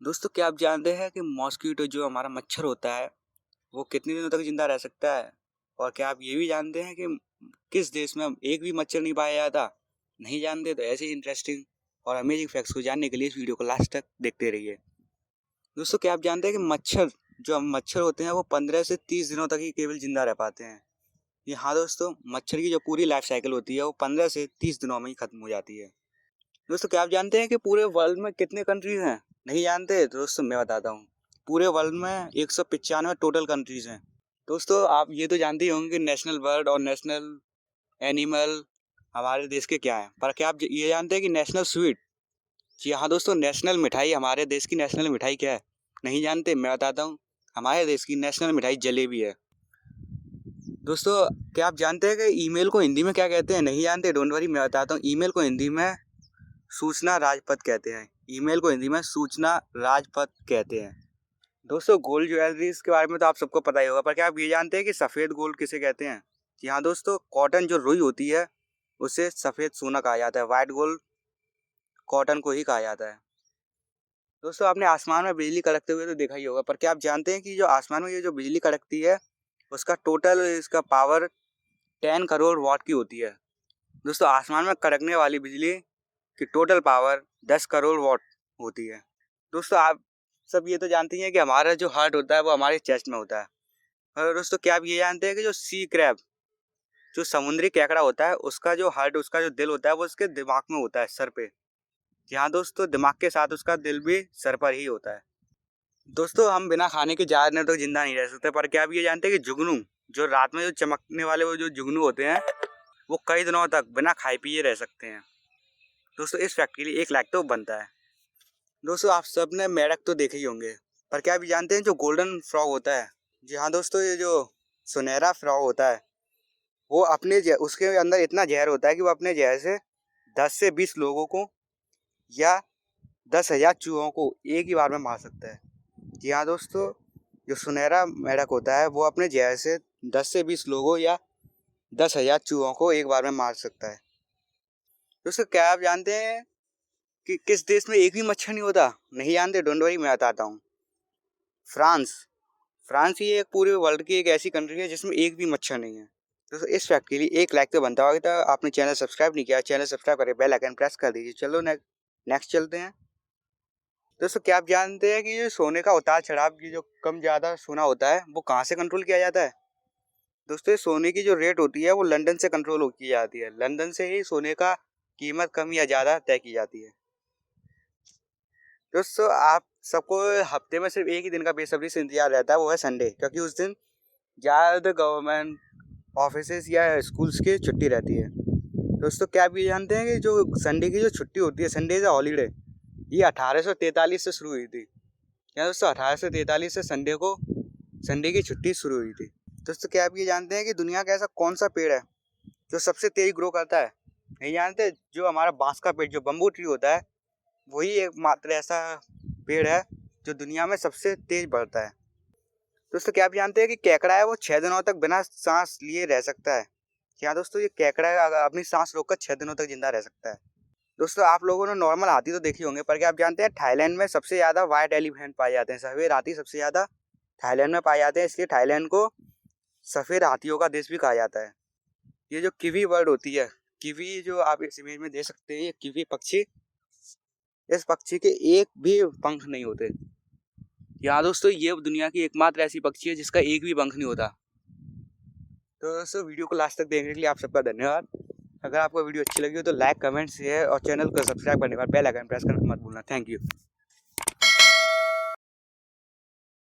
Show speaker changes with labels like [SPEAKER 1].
[SPEAKER 1] दोस्तों क्या आप जानते हैं कि मॉस्किटो जो हमारा मच्छर होता है वो कितने दिनों तक जिंदा रह सकता है? और क्या आप ये भी जानते हैं कि किस देश में एक भी मच्छर नहीं पाया जाता? नहीं जानते तो ऐसे ही इंटरेस्टिंग और अमेजिंग फैक्ट्स को जानने के लिए इस वीडियो को लास्ट तक देखते रहिए। दोस्तों क्या आप जानते हैं कि मच्छर होते हैं वो 15 से 30 दिनों तक ही केवल जिंदा रह पाते हैं। ये हाँ दोस्तों, मच्छर की जो पूरी लाइफ साइकिल होती है वो 15 से 30 दिनों में ही खत्म हो जाती है। दोस्तों क्या आप जानते हैं कि पूरे वर्ल्ड में कितने कंट्रीज हैं? नहीं जानते तो दोस्तों मैं बताता हूँ। पूरे वर्ल्ड में 195 टोटल कंट्रीज हैं। दोस्तों आप ये तो जानते ही होंगे कि नेशनल बर्ड और नेशनल एनिमल हमारे देश के क्या हैं, पर क्या आप ये जानते हैं कि नेशनल स्वीट? जी हाँ दोस्तों, नेशनल मिठाई हमारे देश की नेशनल मिठाई क्या है? नहीं जानते, मैं बताता हूँ। हमारे देश की नेशनल मिठाई जलेबी है। दोस्तों क्या आप जानते हैं कि ईमेल को हिंदी में क्या कहते हैं? नहीं जानते, डोंट वरी, मैं बताता हूँ। ईमेल को हिंदी में सूचना राजपथ कहते हैं। ईमेल को हिंदी में सूचना राजपथ कहते हैं। दोस्तों गोल्ड ज्वेलरीज के बारे में तो आप सबको पता ही होगा, पर क्या आप ये जानते हैं कि सफ़ेद गोल्ड किसे कहते हैं? जी हाँ दोस्तों, कॉटन जो रुई होती है उसे सफ़ेद सोना कहा जाता है। वाइट गोल्ड कॉटन को ही कहा जाता है। दोस्तों आपने आसमान में बिजली कड़कते हुए तो देखा ही होगा, पर क्या आप जानते हैं कि जो आसमान में ये जो बिजली कड़कती है उसका टोटल इसका पावर 10 करोड़ वाट की होती है। दोस्तों आसमान में कड़कने वाली बिजली की टोटल पावर 10 करोड़ वाट होती है। दोस्तों आप सब ये तो जानते हैं कि हमारा जो हार्ट होता है वो हमारे चेस्ट में होता है। और दोस्तों क्या आप ये जानते हैं कि जो सी क्रैब, जो समुद्री केकड़ा होता है, उसका जो हार्ट, उसका जो दिल होता है वो उसके दिमाग में होता है, सर पे। जी हाँ दोस्तों, दिमाग के साथ उसका दिल भी सर पर ही होता है। दोस्तों हम बिना खाने के ज़्यादा देर तक जिंदा नहीं रह सकते, पर क्या आप ये जानते हैं कि जुगनू, जो रात में जो चमकने वाले वो जो जुगनू होते हैं वो कई दिनों तक बिना खाए पिए रह सकते हैं। दोस्तों इस फैक्ट के लिए 1 लाख तो बनता है। दोस्तों आप सब ने मेढक तो देखे ही होंगे, पर क्या आप जानते हैं जो गोल्डन फ्रॉग होता है? जी हाँ दोस्तों, ये जो सुनहरा फ्रॉग होता है वो उसके अंदर इतना जहर होता है कि वो अपने जहर से 10 से 20 लोगों को या 10,000 चूहों को एक ही बार में मार सकता है। जी हाँ दोस्तों, जो सुनहरा मेढक होता है वो अपने जहर से 10 से 20 लोगों या 10,000 चूहों को एक बार में मार सकता है। दोस्तों क्या आप जानते हैं कि किस देश में एक भी मच्छर नहीं होता? नहीं जानते, डोंट वरी, मैं बताता हूँ। फ्रांस। फ्रांस ही एक पूरे वर्ल्ड की एक ऐसी कंट्री है जिसमें एक भी मच्छर नहीं है। दोस्तों इस फैक्ट के लिए 1 लाख तो बनता होगा। तो आपने चैनल सब्सक्राइब नहीं किया, चैनल सब्सक्राइब करें, बेल आइकन प्रेस कर दीजिए। चलो नेक्स्ट चलते हैं। दोस्तों क्या आप जानते हैं कि ये सोने का उतार चढ़ाव, की जो कम ज़्यादा सोना होता है वो कहाँ से कंट्रोल किया जाता है? दोस्तों ये सोने की जो रेट होती है वो लंदन से कंट्रोल की जाती है। लंदन से ही सोने का कीमत कम या ज़्यादा तय की जाती है। दोस्तों आप सबको हफ्ते में सिर्फ एक ही दिन का बेसब्री से इंतजार रहता है, वो है संडे, क्योंकि उस दिन ज़्यादातर गवर्नमेंट ऑफिसेज या स्कूल्स की छुट्टी रहती है। दोस्तों क्या आप ये जानते हैं कि जो संडे की जो छुट्टी होती है, संडे इज अ हॉलीडे, ये 1843 से शुरू हुई थी। क्या दोस्तों 1843 से संडे की छुट्टी शुरू हुई थी। दोस्तों क्या आप ये जानते हैं कि दुनिया का ऐसा कौन सा पेड़ है जो सबसे तेज ग्रो करता है? नहीं जानते, जो हमारा बांस का पेड़, जो बम्बू ट्री होता है, वही एकमात्र ऐसा पेड़ है जो दुनिया में सबसे तेज बढ़ता है। दोस्तों क्या आप जानते हैं कि केकड़ा है वो 6 दिनों तक बिना सांस लिए रह सकता है? क्या दोस्तों ये केकड़ा है अगर अपनी सांस रोककर 6 दिनों तक जिंदा रह सकता है। दोस्तों आप लोगों ने नॉर्मल हाथी तो देखी होंगे, पर क्या आप जानते हैं थाईलैंड में सबसे ज़्यादा वाइट एलिफेंट पाए जाते हैं? सफ़ेद हाथी सबसे ज़्यादा थाईलैंड में पाए जाते हैं, इसलिए थाईलैंड को सफ़ेद हाथियों का देश भी कहा जाता है। ये जो किवी बर्ड होती है, किवी जो आप इस इमेज में देख सकते हैं, ये किवी पक्षी, इस पक्षी के एक भी पंख नहीं होते। यहाँ दोस्तों ये दुनिया की एकमात्र ऐसी पक्षी है जिसका एक भी पंख नहीं होता। तो दोस्तों वीडियो को लास्ट तक देखने के लिए आप सबका धन्यवाद। अगर आपको वीडियो अच्छी लगी हो तो लाइक, कमेंट, शेयर और चैनल को सब्सक्राइब करने के बाद बेल आइकन प्रेस करना मत भूलना। Thank you.